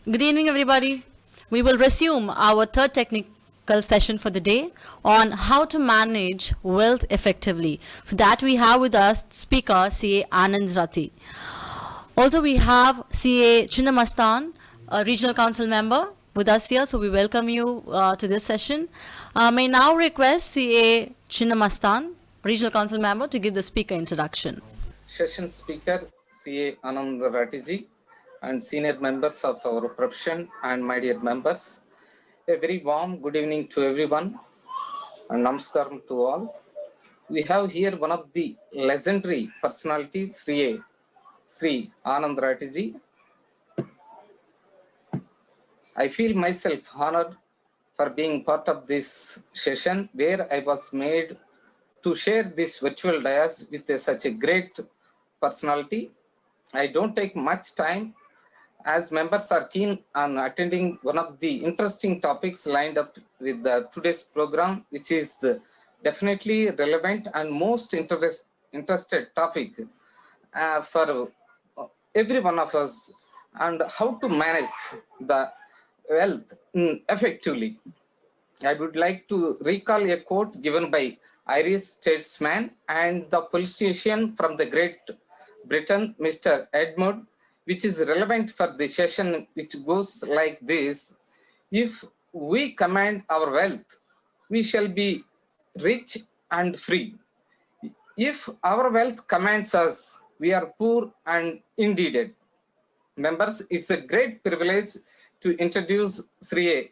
Good evening, everybody. We will resume our third technical session for the day on how to manage wealth effectively. For that, we have with us speaker CA Anand Rati. Also, we have CA Chinnamastan, a regional council member, with us here. So we welcome you to this session. May now request CA Chinnamastan, regional council member, to give the speaker introduction. Session speaker CA Anand Ratiji and senior members of our profession and my dear members, a very warm good evening to everyone and namaskaram to all. We have here one of the legendary personalities, Sri Anand Ratiji. I feel myself honored for being part of this session where I was made to share this virtual dais with such a great personality. I don't take much time as members are keen on attending one of the interesting topics lined up with today's program, which is definitely relevant and most interested topic for every one of us, and how to manage the wealth effectively. I would like to recall a quote given by Irish statesman and the politician from the Great Britain, Mr. Edmund, which is relevant for the session, which goes like this: if we command our wealth, we shall be rich and free. If our wealth commands us, we are poor and indebted. Members, it's a great privilege to introduce CA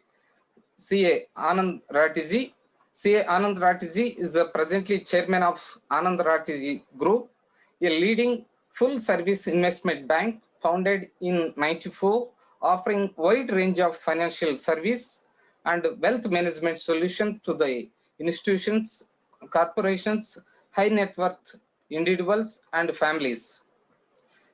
Anand Ratiji. CA Anand Ratiji is the presently chairman of Anand Ratiji Group, a leading full-service investment bank founded in '94, offering wide range of financial service and wealth management solutions to the institutions, corporations, high net worth individuals, and families.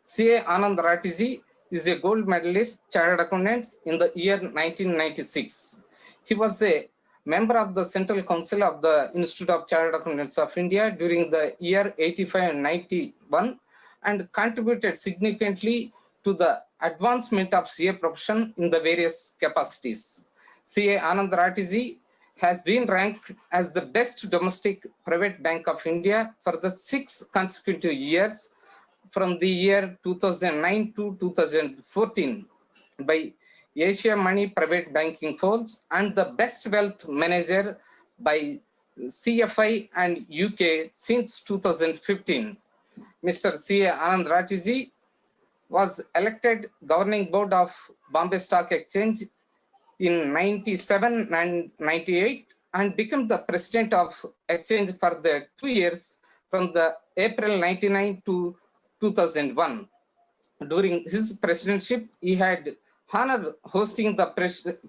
CA Anand Ratiji is a gold medalist chartered accountant in the year 1996. He was a member of the Central Council of the Institute of Chartered Accountants of India during the year 85 and 91 and contributed significantly to the advancement of CA profession in the various capacities. CA Anand Ratiji has been ranked as the best domestic private bank of India for the 6 consecutive years from the year 2009 to 2014 by Asia Money Private Banking Polls and the best wealth manager by CFI and UK since 2015. Mr. C.A. Anand Ratiji was elected governing board of Bombay Stock Exchange in 97 and 98 and became the president of exchange for the 2 years from the April 99 to 2001. During his presidency, he had honored hosting the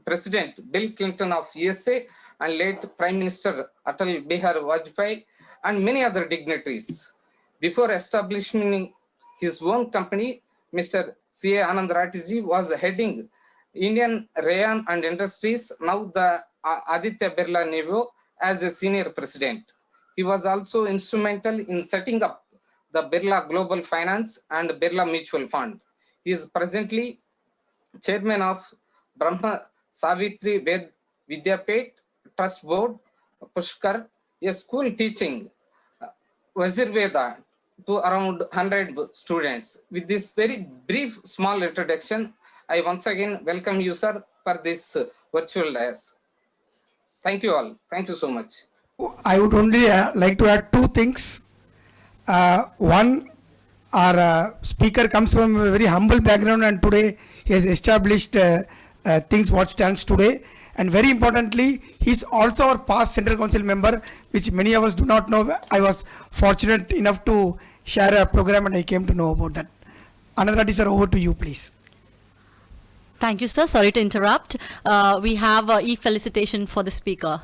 President Bill Clinton of USA and late Prime Minister Atal Bihari Vajpayee and many other dignitaries. Before establishing his own company, Mr. C.A. Anand Ratiji was heading Indian Rayon and Industries, now the Aditya Birla Nevo, as a senior president. He was also instrumental in setting up the Birla Global Finance and Birla Mutual Fund. He is presently chairman of Brahma Savitri Ved Vidyapet Trust Board, Pushkar, a school teaching Vajirveda to around 100 students. With this very brief, small introduction, I once again welcome you, sir, for this virtual dais. Thank you all. Thank you so much. I would only like to add 2 things. One, our speaker comes from a very humble background and today he has established things what stands today. And very importantly, he is also our past Central Council member, which many of us do not know. I was fortunate enough to share a program and I came to know about that. Anand Ratiji sir, over to you, please. Thank you, sir. Sorry to interrupt. We have e-felicitation for the speaker.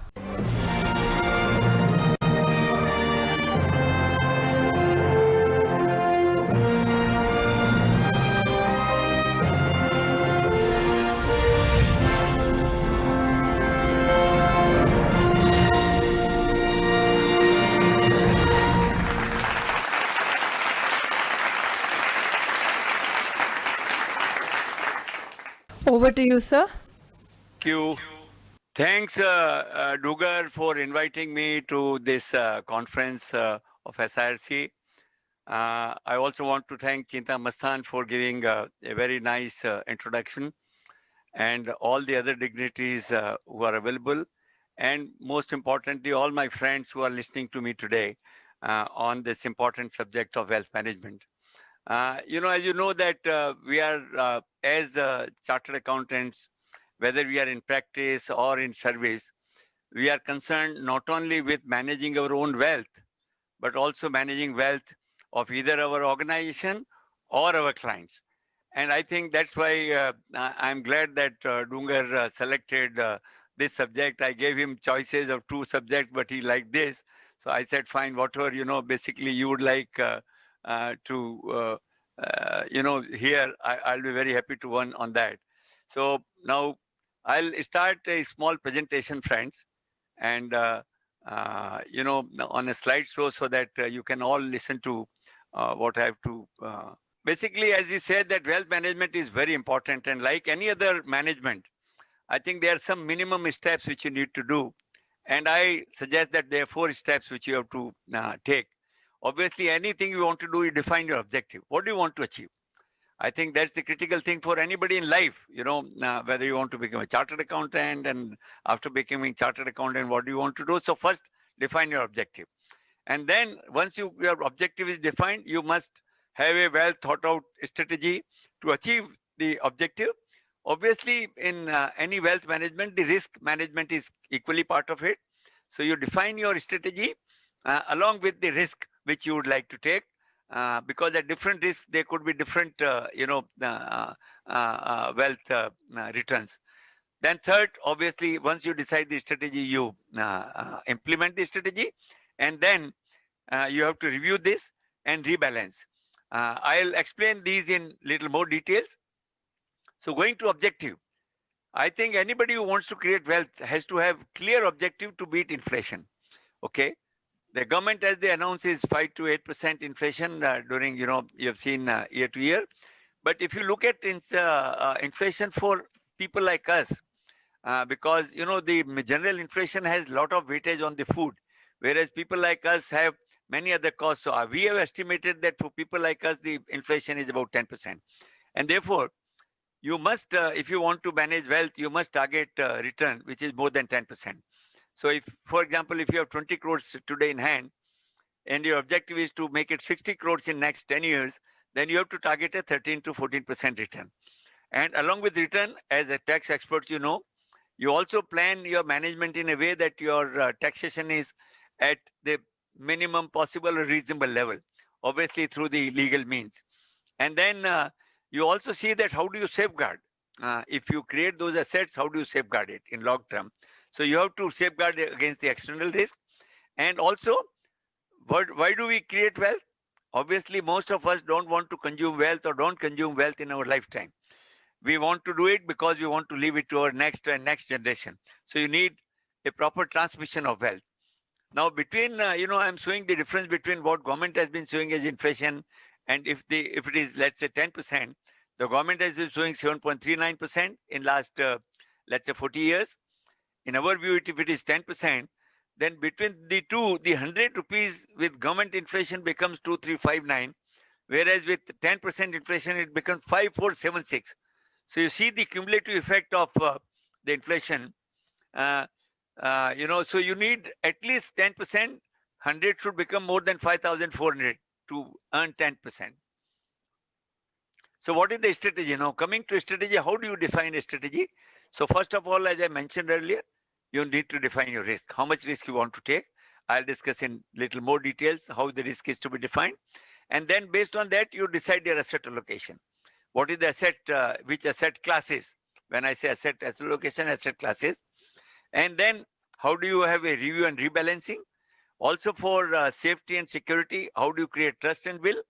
Over to you, sir. Thank you. Thanks, Dugar, for inviting me to this conference of SIRC. I also want to thank Chinta Mastan for giving a very nice introduction, and all the other dignitaries who are available, and most importantly, all my friends who are listening to me today on this important subject of wealth management. As you know that we are, as chartered accountants, whether we are in practice or in service, we are concerned not only with managing our own wealth, but also managing wealth of either our organization or our clients. And I think that's why I'm glad that Dungar selected this subject. I gave him choices of 2 subjects, but he liked this. So I said, fine, whatever, basically you would like to, hear, I'll be very happy to one on that. So now I'll start a small presentation, friends, and, on a slideshow so that you can all listen to what I have to. Basically, as you said, that wealth management is very important, and like any other management, I think there are some minimum steps which you need to do. And I suggest that there are 4 steps which you have to take. Obviously, anything you want to do, you define your objective. What do you want to achieve? I think that's the critical thing for anybody in life, whether you want to become a chartered accountant, and after becoming chartered accountant, what do you want to do? So first, define your objective. And then once your objective is defined, you must have a well thought out strategy to achieve the objective. Obviously, in any wealth management, the risk management is equally part of it. So you define your strategy along with the risk which you would like to take. Because at different risks, there could be different, wealth returns. Then third, obviously, once you decide the strategy, you implement the strategy, and then you have to review this and rebalance. I'll explain these in little more details. So going to objective, I think anybody who wants to create wealth has to have clear objective to beat inflation. Okay. The government, as they announce, is 5 to 8% inflation during, you have seen year to year. But if you look at inflation for people like us, because, the general inflation has a lot of weightage on the food, whereas people like us have many other costs. So we have estimated that for people like us, the inflation is about 10%. And therefore, you must, if you want to manage wealth, you must target return, which is more than 10%. So if, for example, if you have 20 crores today in hand, and your objective is to make it 60 crores in next 10 years, then you have to target a 13 to 14% return. And along with return, as a tax expert, you also plan your management in a way that your taxation is at the minimum possible or reasonable level, obviously through the legal means. And then you also see that how do you safeguard? If you create those assets, how do you safeguard it in long term? So you have to safeguard against the external risk. And also, why do we create wealth? Obviously, most of us don't want to consume wealth or don't consume wealth in our lifetime. We want to do it because we want to leave it to our next and next generation. So you need a proper transmission of wealth. Now, between, I'm showing the difference between what government has been showing as inflation, and if it is, let's say, 10%, the government has been showing 7.39% in last, let's say, 40 years. In our view, if it is 10%, then between the two, the 100 rupees with government inflation becomes 2359, whereas with 10% inflation, it becomes 5476. So you see the cumulative effect of the inflation. So you need at least 10%. 100 should become more than 5,400 to earn 10%. So what is the strategy? Now, coming to strategy, how do you define a strategy? So first of all, as I mentioned earlier, you need to define your risk. How much risk you want to take? I'll discuss in little more details how the risk is to be defined. And then based on that, you decide your asset allocation. What is the asset, which asset classes? When I say asset allocation, asset classes. And then how do you have a review and rebalancing? Also for safety and security, how do you create trust and will?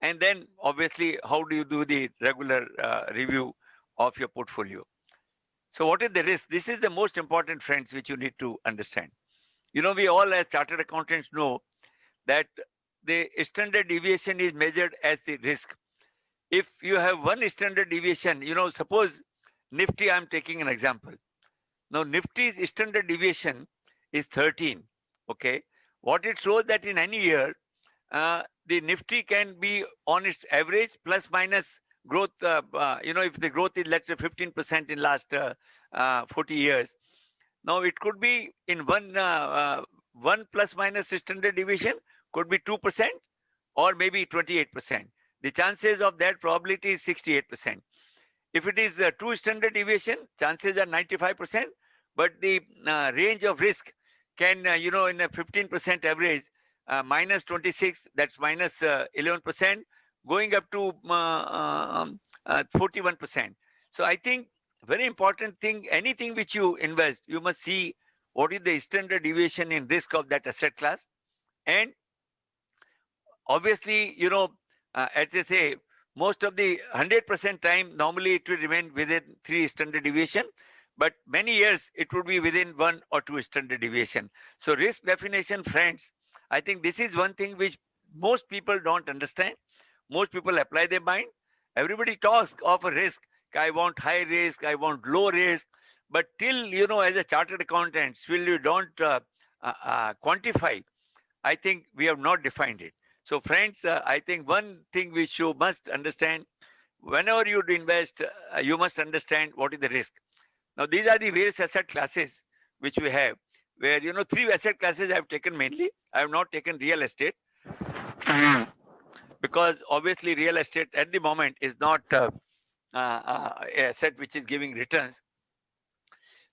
And then obviously, how do you do the regular review of your portfolio? So what is the risk? This is the most important, friends, which you need to understand. We all as chartered accountants know that the standard deviation is measured as the risk. If you have one standard deviation, suppose Nifty, I'm taking an example. Now, Nifty's standard deviation is 13. Okay. What it shows that in any year, the Nifty can be on its average plus minus growth. If the growth is, let's say, 15% in last 40 years. Now, it could be in one plus minus standard deviation could be 2% or maybe 28%. The chances of that probability is 68%. If it is two standard deviation, chances are 95%, but the range of risk can, in a 15% average, minus 26, that's minus 11%, going up to 41%. So I think very important thing, anything which you invest, you must see what is the standard deviation in risk of that asset class. And obviously, as I say, most of the 100% time, normally it will remain within 3 standard deviation, but many years it would be within 1 or 2 standard deviation. So risk definition, friends, I think this is one thing which most people don't understand. Most people apply their mind. Everybody talks of a risk. I want high risk, I want low risk, but till, as a chartered accountant, still you don't quantify, I think we have not defined it. So friends, I think one thing which you must understand, whenever you invest, you must understand what is the risk. Now, these are the various asset classes which we have, where, 3 asset classes I have taken mainly. I have not taken real estate because obviously real estate at the moment is not asset which is giving returns.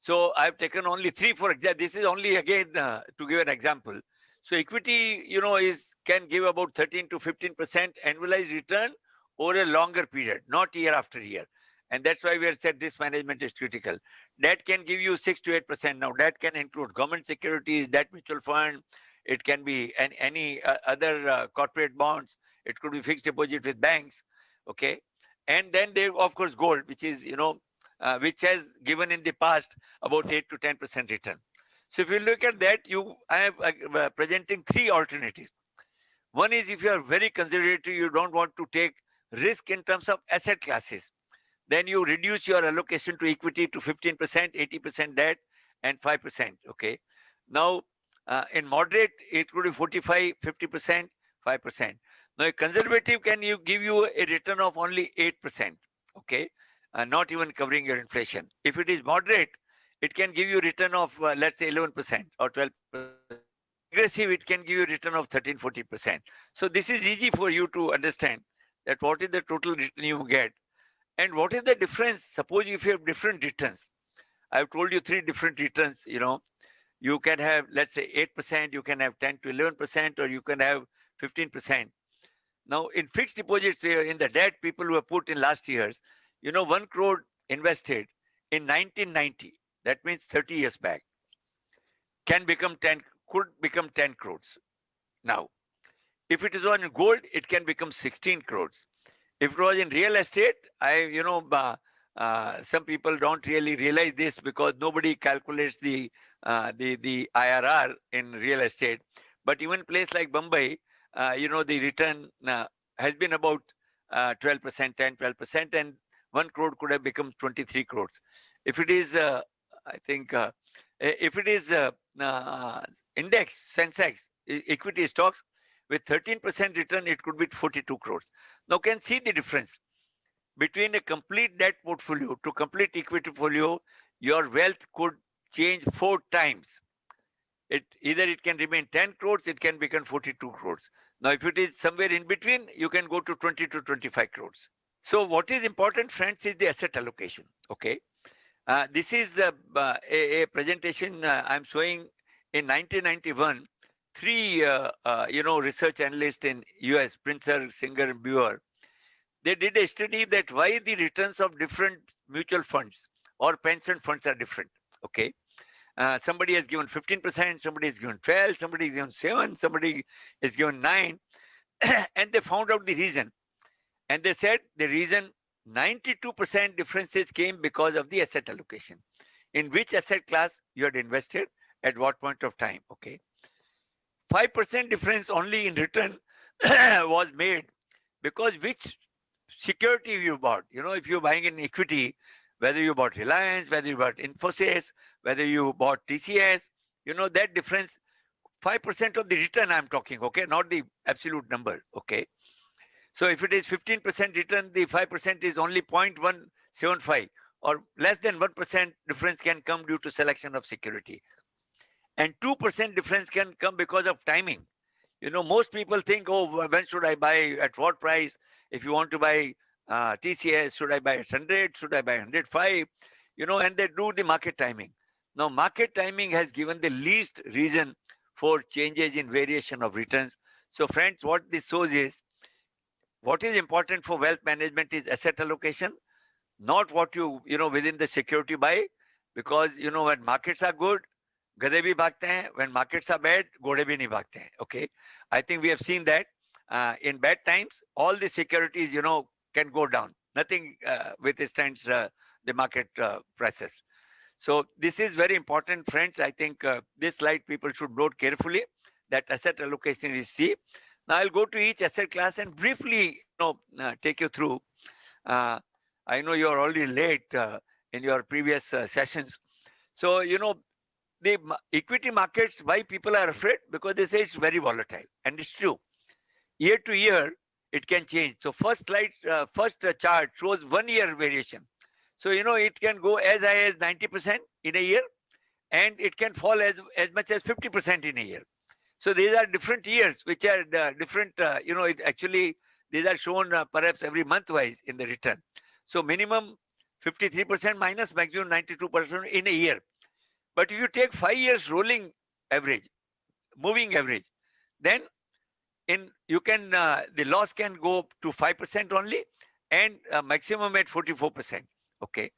So I've taken only 3 for example. This is only again to give an example. So equity, can give about 13 to 15% annualized return over a longer period, not year after year. And that's why we have said risk management is critical. Debt can give you 6 to 8%. Now, that can include government securities, debt mutual fund. It can be any other corporate bonds. It could be fixed deposit with banks. Okay. And then there, of course, gold, which is, which has given in the past about 8 to 10% return. So if you look at that, I am presenting 3 alternatives. One is if you are very conservative, you don't want to take risk in terms of asset classes, then you reduce your allocation to equity to 15%, 80% debt, and 5%. Okay. Now, in moderate, it could be 45, 50%, 5%. Now, a conservative can give you a return of only 8%. Okay. Not even covering your inflation. If it is moderate, it can give you return of, let's say, 11% or 12%. Aggressive, it can give you return of 13, 40%. So this is easy for you to understand that what is the total return you get and what is the difference. Suppose if you have different returns, I've told you 3 different returns, you can have, let's say, 8%, you can have 10 to 11%, or you can have 15%. Now, in fixed deposits, in the debt people who have put in last years, 1 crore invested in 1990, that means 30 years back, could become 10 crores. Now, if it is on gold, it can become 16 crores. If it was in real estate, some people don't really realize this because nobody calculates the IRR in real estate. But even a place like Mumbai, the return has been about 12%, 10, 12%, and 1 crore could have become 23 crores. If it is, if it is index, Sensex, equity stocks, with 13% return, it could be 42 crores. Now, can see the difference between a complete debt portfolio to complete equity portfolio. Your wealth could change 4 times. Either it can remain 10 crores, it can become 42 crores. Now, if it is somewhere in between, you can go to 20 to 25 crores. So what is important, friends, is the asset allocation. Okay. This is a presentation I'm showing in 1991. 3 research analysts in US, Princer, Singer, and Brewer, they did a study that why the returns of different mutual funds or pension funds are different. Okay. Somebody has given 15%, somebody has given 12, somebody has given 7, somebody has given 9. And they found out the reason. And they said the reason 92% differences came because of the asset allocation. In which asset class you had invested at what point of time. Okay. 5% difference only in return was made because which security you bought. If you're buying an equity, whether you bought Reliance, whether you bought Infosys, whether you bought TCS, that difference, 5% of the return I'm talking, okay, not the absolute number, okay. So if it is 15% return, the 5% is only 0.175 or less than 1% difference can come due to selection of security. And 2% difference can come because of timing. Most people think, oh, when should I buy, at what price? If you want to buy TCS, should I buy at 100? Should I buy 105? And they do the market timing. Now, market timing has given the least reason for changes in variation of returns. So friends, what this shows is, what is important for wealth management is asset allocation, not what you within the security buy, because when markets are good, गधे भी भागते हैं, when markets are bad, घोड़े भी नहीं भागते हैं, okay. I think we have seen that in bad times, all the securities can go down, nothing withstands the market prices. So this is very important, friends. I think this slide people should note carefully, that asset allocation is key. Now I'll go to each asset class and briefly take you through. I know you're already late in your previous sessions. So, the equity markets, why people are afraid? Because they say it's very volatile, and it's true. Year to year, it can change. So first slide, first chart shows 1 year variation. So, it can go as high as 90% in a year, and it can fall as much as 50% in a year. So these are different years, which are different, actually, these are shown perhaps every month wise in the return. So minimum 53% minus maximum 92% in a year. But if you take 5 years rolling average, moving average, then you can, the loss can go to 5% only, and maximum at 44%. Okay.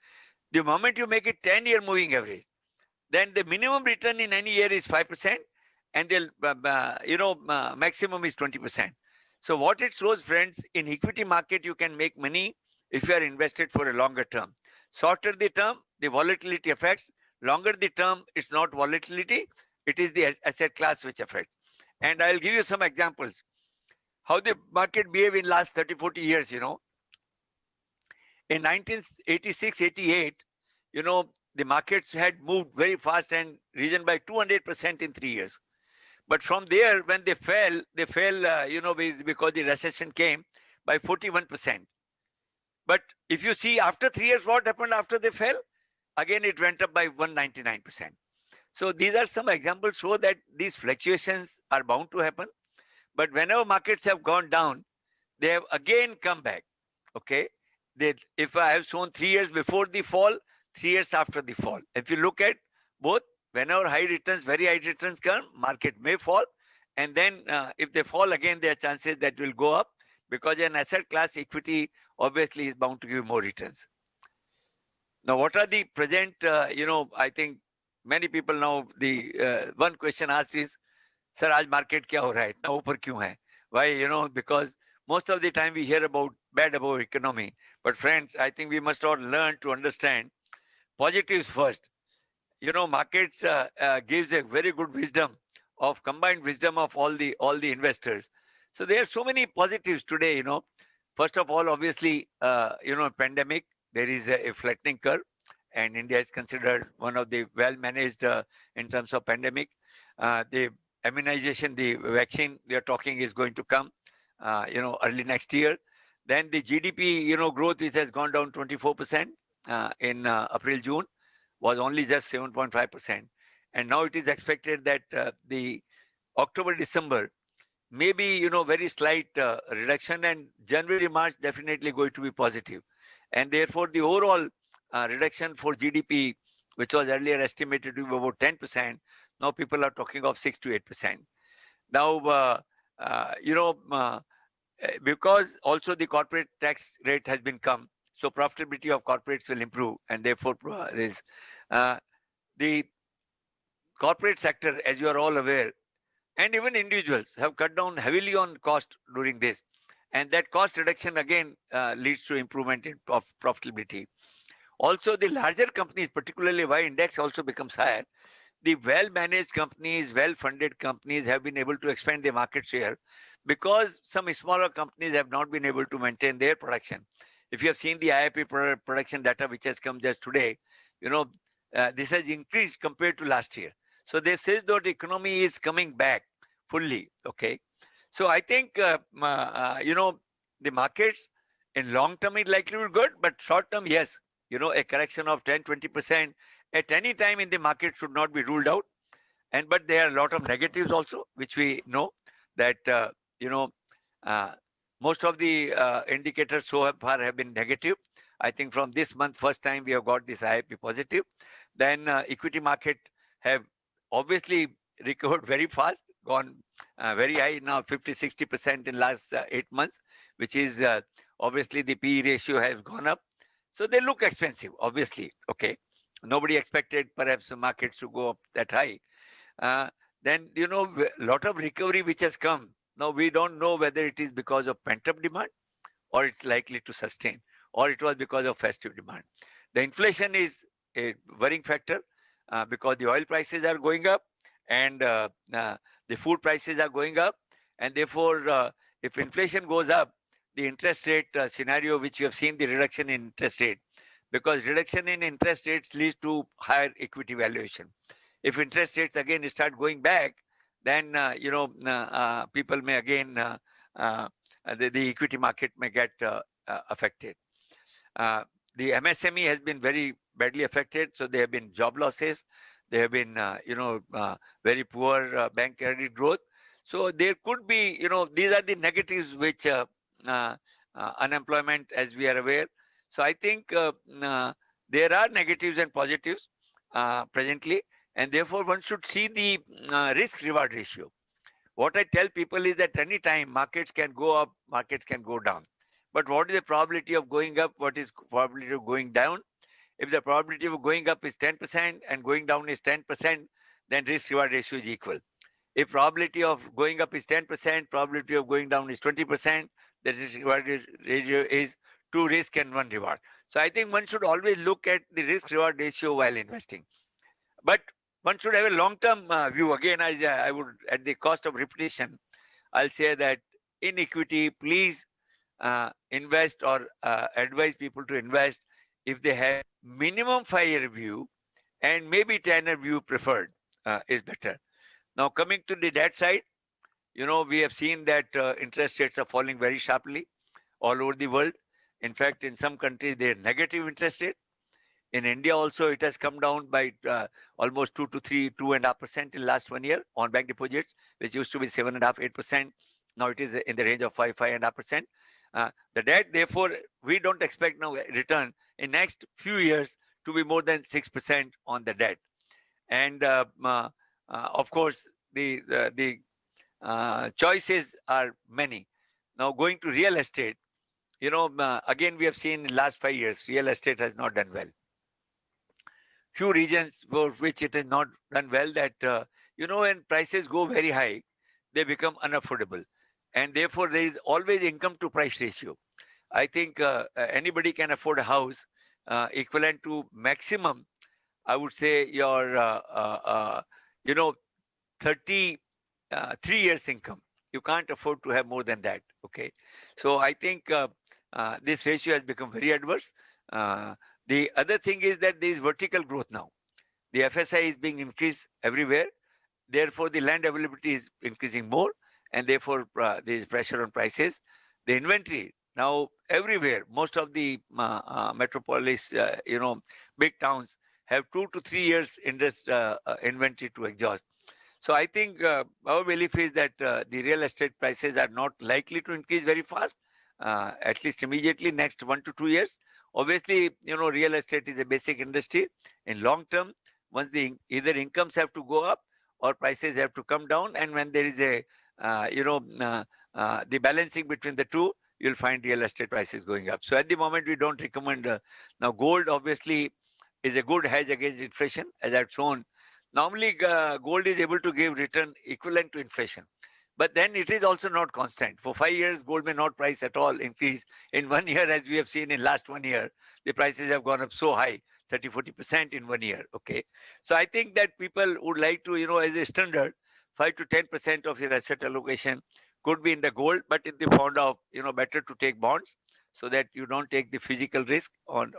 The moment you make it 10-year moving average, then the minimum return in any year is 5%, and the maximum is 20%. So what it shows, friends, in equity market, you can make money if you are invested for a longer term. Shorter the term, the volatility affects. Longer the term, it's not volatility, it is the asset class which affects. And I'll give you some examples. How the market behave in last 30-40 years, In 1986-88, the markets had moved very fast and risen by 200% in 3 years. But from there, when they fell, because the recession came, by 41%. But if you see after 3 years, what happened after they fell? Again, it went up by 199%. So these are some examples show that these fluctuations are bound to happen. But whenever markets have gone down, they have again come back. Okay. If I have shown 3 years before the fall, 3 years after the fall. If you look at both, whenever high returns, very high returns come, market may fall. And then if they fall again, there are chances that will go up, because an asset class equity obviously is bound to give more returns. Now, what are the present, I think many people now, the one question asked is, sir, aaj market kya ho raha hai? Itna upar kyun hai? Why, because most of the time we hear about bad about economy. But friends, I think we must all learn to understand positives first. Markets gives a very good wisdom of combined wisdom of all the investors. So there are so many positives today, First of all, obviously, pandemic, there is a flattening curve, and India is considered one of the well-managed in terms of pandemic. The immunization, the vaccine we are talking is going to come, early next year. Then the GDP, growth, which has gone down 24% in April, June, was only just 7.5%. And now it is expected that the October, December, maybe, very slight reduction, and January, March definitely going to be positive. And therefore, the overall reduction for GDP, which was earlier estimated to be about 10%, now people are talking of 6 to 8%. Now, because also the corporate tax rate has been come, so profitability of corporates will improve, and therefore the corporate sector, as you are all aware, and even individuals have cut down heavily on cost during this. And that cost reduction again leads to improvement of profitability. Also, the larger companies, particularly why index also becomes higher, the well-managed companies, well-funded companies have been able to expand their market share, because some smaller companies have not been able to maintain their production. If you have seen the IIP production data, which has come just today, this has increased compared to last year. So they says that the economy is coming back fully. Okay. So I think, the markets in long term is likely to be good, but short term, yes, a correction of 10, 20% at any time in the market should not be ruled out. But there are a lot of negatives also, which we know that, most of the indicators so far have been negative. I think from this month, first time we have got this IIP positive. Then equity market have obviously recovered very fast, gone very high now, 50, 60% in last 8 months, which is obviously the PE ratio has gone up. So they look expensive, obviously. Okay. Nobody expected perhaps the markets to go up that high. Then, a lot of recovery which has come. Now, we don't know whether it is because of pent-up demand or it's likely to sustain, or it was because of festive demand. The inflation is a worrying factor because the oil prices are going up and the food prices are going up. And therefore, if inflation goes up, the interest rate scenario, which you have seen the reduction in interest rate, because reduction in interest rates leads to higher equity valuation. If interest rates again start going back, then people may again the equity market may get affected. The MSME has been very badly affected, so there have been job losses. There have been very poor bank credit growth. So there could be these are the negatives which unemployment, as we are aware. So I think there are negatives and positives presently. And therefore, one should see the risk-reward ratio. What I tell people is that any time markets can go up, markets can go down. But what is the probability of going up? What is probability of going down? If the probability of going up is 10% and going down is 10%, then risk-reward ratio is equal. If probability of going up is 10%, probability of going down is 20%, the risk-reward ratio is 2 risk and 1 reward. So I think one should always look at the risk-reward ratio while investing. But one should have a long-term view. Again, I would, at the cost of repetition, I'll say that in equity, please invest or advise people to invest if they have minimum 5-year view and maybe 10-year view preferred is better. Now, coming to the debt side, we have seen that interest rates are falling very sharply all over the world. In fact, in some countries, they're negative interest rate. In India also, it has come down by almost 2.5% in last 1 year on bank deposits, which used to be 7.5%, 8%. Now it is in the range of 5.5%. The debt, therefore, we don't expect now return in next few years to be more than 6% on the debt. And of course, the choices are many. Now going to real estate, again, we have seen in last 5 years, real estate has not done well. Few regions for which it has not done well, that when prices go very high, they become unaffordable, and therefore there is always income to price ratio. I think anybody can afford a house equivalent to maximum, I would say, your 33 years income. You can't afford to have more than that. Okay, so I think this ratio has become very adverse. The other thing is that there is vertical growth now. The FSI is being increased everywhere. Therefore, the land availability is increasing more, and therefore there is pressure on prices. The inventory now everywhere, most of the metropolis, big towns have 2 to 3 years in this inventory to exhaust. So I think our belief is that the real estate prices are not likely to increase very fast, at least immediately next 1 to 2 years. Obviously, real estate is a basic industry. In long term, once either incomes have to go up or prices have to come down, and when there is a the balancing between the two, you'll find real estate prices going up. So at the moment, we don't recommend. Now, gold obviously is a good hedge against inflation, as I've shown. Normally, gold is able to give return equivalent to inflation. But then it is also not constant. For 5 years, gold may not price at all increase. In 1 year, as we have seen in last 1 year, the prices have gone up so high, 30, 40% in 1 year. Okay. So I think that people would like to, as a standard, 5 to 10% of your asset allocation could be in the gold, but if they found out, better to take bonds. so that you don't take the physical risk on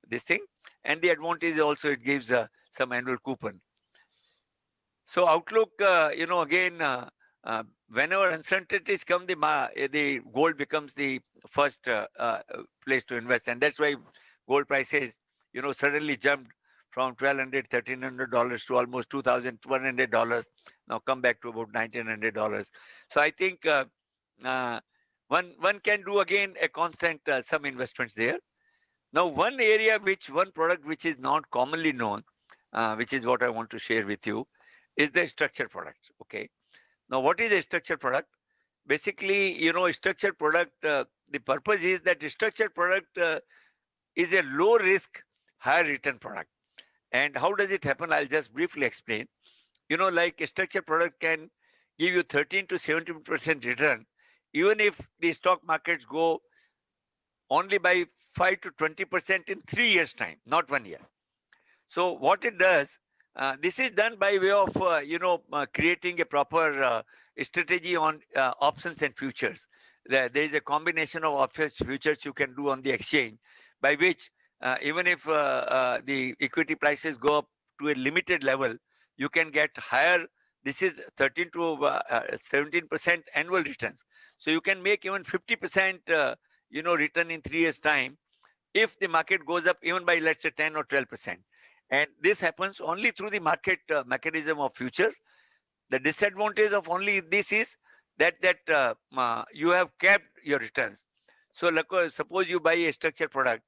this thing. And the advantage also, it gives some annual coupon. So outlook, again, whenever uncertainties come, the gold becomes the first place to invest, and that's why gold prices, suddenly jumped from $1,200, $1,300 to almost $2,100. Now come back to about $1,900. So I think one can do again a constant some investments there. Now one product which is not commonly known, which is what I want to share with you, is the structured product. Okay. Now what is a structured product? Basically, a structured product, the purpose is that a structured product is a low risk, high return product. And how does it happen? I'll just briefly explain. Like a structured product can give you 13 to 17% return, even if the stock markets go only by 5 to 20% in 3 years' time, not 1 year. So what it does, this is done by way of, creating a proper strategy on options and futures. There is a combination of options, futures you can do on the exchange, by which even if the equity prices go up to a limited level, you can get higher. This is 13 to 17% annual returns. So you can make even 50%, return in 3 years' time if the market goes up even by, let's say, 10 or 12%. And this happens only through the market mechanism of futures. The disadvantage of only this is that you have capped your returns. So suppose you buy a structured product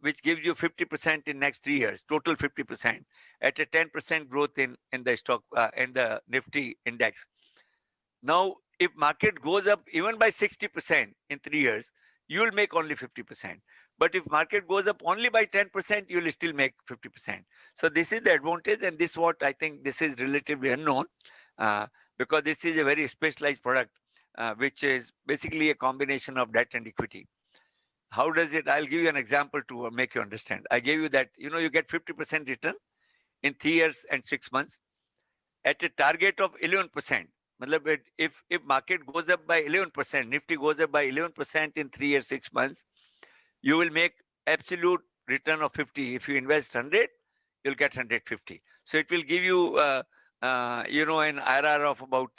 which gives you 50% in next 3 years, total 50%, at a 10% growth in the stock, in the Nifty index. Now, if market goes up even by 60% in 3 years, you will make only 50%. But if market goes up only by 10%, you will still make 50%. So this is the advantage, and this is what I think this is relatively unknown, because this is a very specialized product, which is basically a combination of debt and equity. How does it? I'll give you an example to make you understand. I gave you that, you get 50% return in 3 years and 6 months at a target of 11%. If market goes up by 11%, Nifty goes up by 11% in 3 years, 6 months, you will make absolute return of 50. If you invest 100, you'll get 150. So it will give you, an IRR of about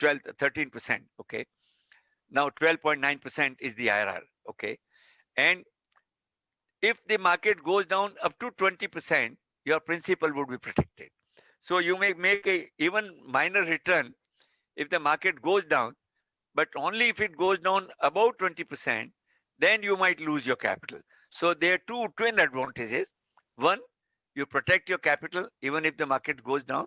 13%. Okay. Now 12.9% is the IRR. Okay. And if the market goes down up to 20%, your principal would be protected. So you may make a even minor return if the market goes down, but only if it goes down about 20%, then you might lose your capital. So there are two twin advantages. One, you protect your capital even if the market goes down.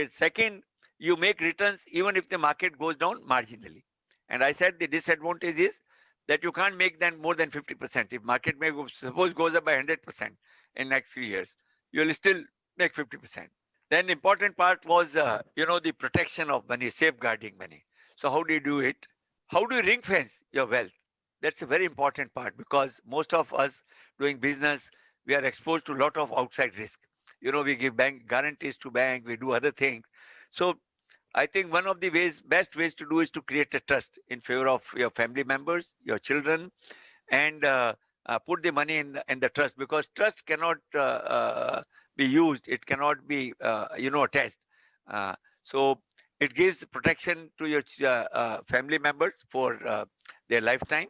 Second, you make returns even if the market goes down marginally. And I said the disadvantage is that you can't make then more than 50%. If market suppose goes up by 100% in next 3 years, you'll still make 50%. Then the important part was, the protection of money, safeguarding money. So how do you do it? How do you ring fence your wealth? That's a very important part, because most of us doing business, we are exposed to a lot of outside risk. We give bank guarantees to bank, we do other things. So I think one of the best ways to do is to create a trust in favor of your family members, your children, and put the money in the trust, because trust cannot be used. It cannot be, attached. So it gives protection to your family members for their lifetime.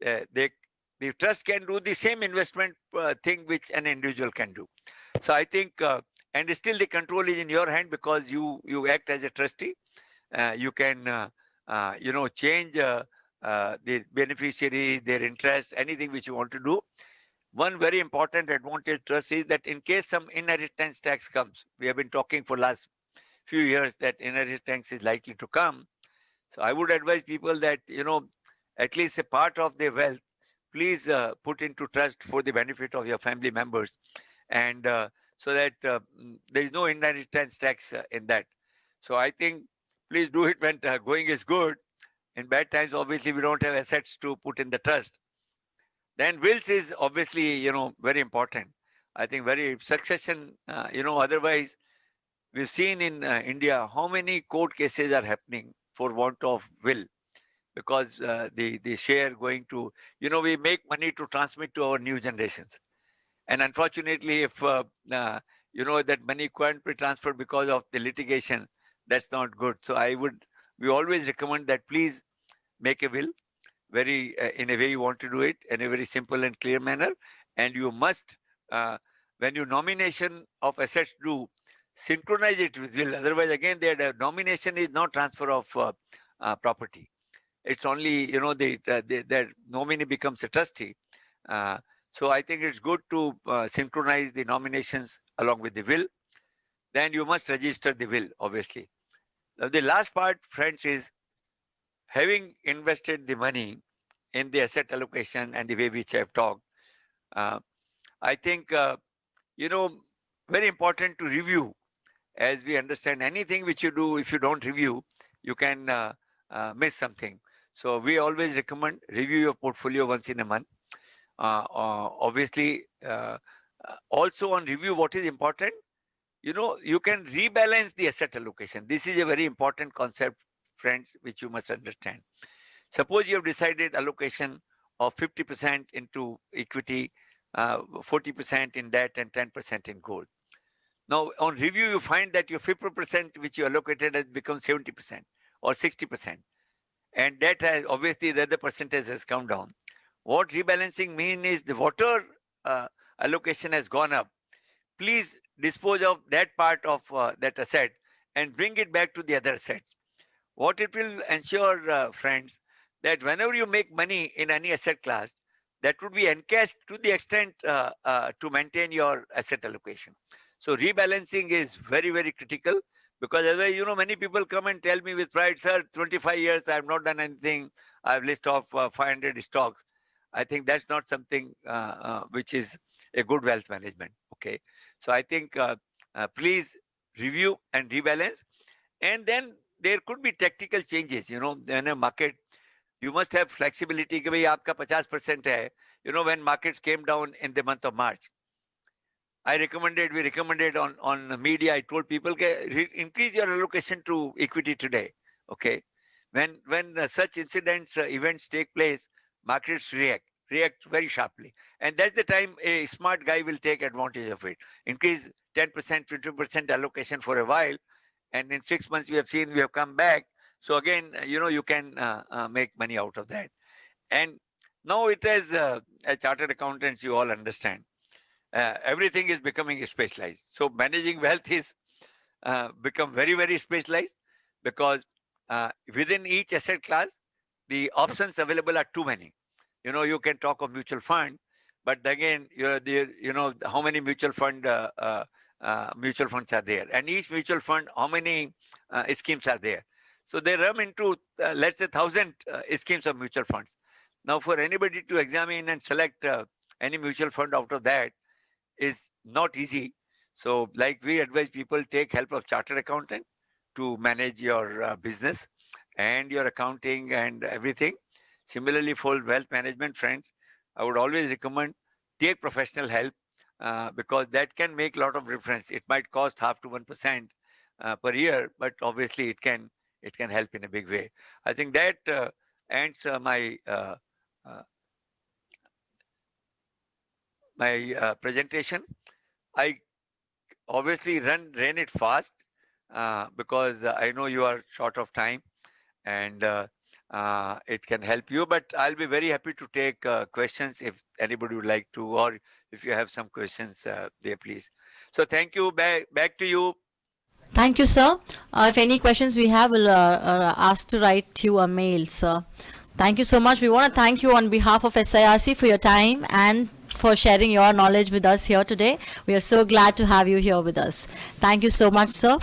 The trust can do the same investment thing which an individual can do. So I think, and still the control is in your hand, because you act as a trustee. You can, change the beneficiaries, their interest, anything which you want to do. One very important advantage trust is that in case some inheritance tax comes, we have been talking for last few years that inheritance is likely to come. So I would advise people that, at least a part of their wealth, please put into trust for the benefit of your family members, and so that there is no inheritance tax in that. So I think please do it when going is good. In bad times, obviously, we don't have assets to put in the trust. Then wills is obviously, very important. I think very succession, otherwise, we've seen in India how many court cases are happening for want of will. because the share going to, we make money to transmit to our new generations. And unfortunately, if that money can't be transferred because of the litigation, that's not good. So we always recommend that please make a will very in a way you want to do it, in a very simple and clear manner. And you must, when you nomination of assets do, synchronize it with will. Otherwise, again, the nomination is not transfer of property. It's only, the nominee becomes a trustee. So I think it's good to synchronize the nominations along with the will. Then you must register the will, obviously. Now, the last part, friends, is having invested the money in the asset allocation and the way which I have talked. I think, very important to review. As we understand, anything which you do, if you don't review, you can miss something. So we always recommend review your portfolio once in a month. Obviously, also on review, what is important, you can rebalance the asset allocation. This is a very important concept, friends, which you must understand. Suppose you have decided allocation of 50% into equity, 40% in debt, and 10% in gold. Now, on review, you find that your 50% which you allocated has become 70% or 60%. And that has, obviously, the other percentage has come down. What rebalancing means is the water allocation has gone up. Please dispose of that part of that asset and bring it back to the other assets. What it will ensure, friends, that whenever you make money in any asset class, that would be encashed to the extent to maintain your asset allocation. So rebalancing is very, very critical, because otherwise, many people come and tell me with pride, sir, 25 years, I have not done anything. I have list of 500 stocks. I think that's not something which is a good wealth management. Okay. So I think please review and rebalance. And then there could be tactical changes, in a market. You must have flexibility. Ki bhai, aapka 50% hai. When markets came down in the month of March, we recommended on media, I told people, increase your allocation to equity today. Okay. When such incidents, events take place, markets react very sharply. And that's the time a smart guy will take advantage of it. Increase 10%, 20% allocation for a while. And in 6 months, we have come back. So again, you can make money out of that. And now it is, as chartered accountants, you all understand, everything is becoming specialized. So managing wealth is become very, very specialized, because within each asset class, the options available are too many. You can talk of mutual fund, but again, how many mutual funds are there, and each mutual fund, how many schemes are there. So they run into, let's say, 1,000 schemes of mutual funds. Now, for anybody to examine and select any mutual fund out of that is not easy. So like we advise people, take help of chartered accountant to manage your business and your accounting and everything. Similarly, for wealth management, friends, I would always recommend take professional help, because that can make a lot of difference. It might cost 0.5 to 1% per year, but obviously it can help in a big way. I think that ends my presentation. I obviously ran it fast because I know you are short of time, and it can help you. But I'll be very happy to take questions if anybody would like to, or if you have some questions there, please. So thank you. Back to you. Thank you, sir. If any questions we have, we'll ask to write you a mail, sir. Thank you so much. We want to thank you on behalf of SIRC for your time and for sharing your knowledge with us here today. We are so glad to have you here with us. Thank you so much, sir.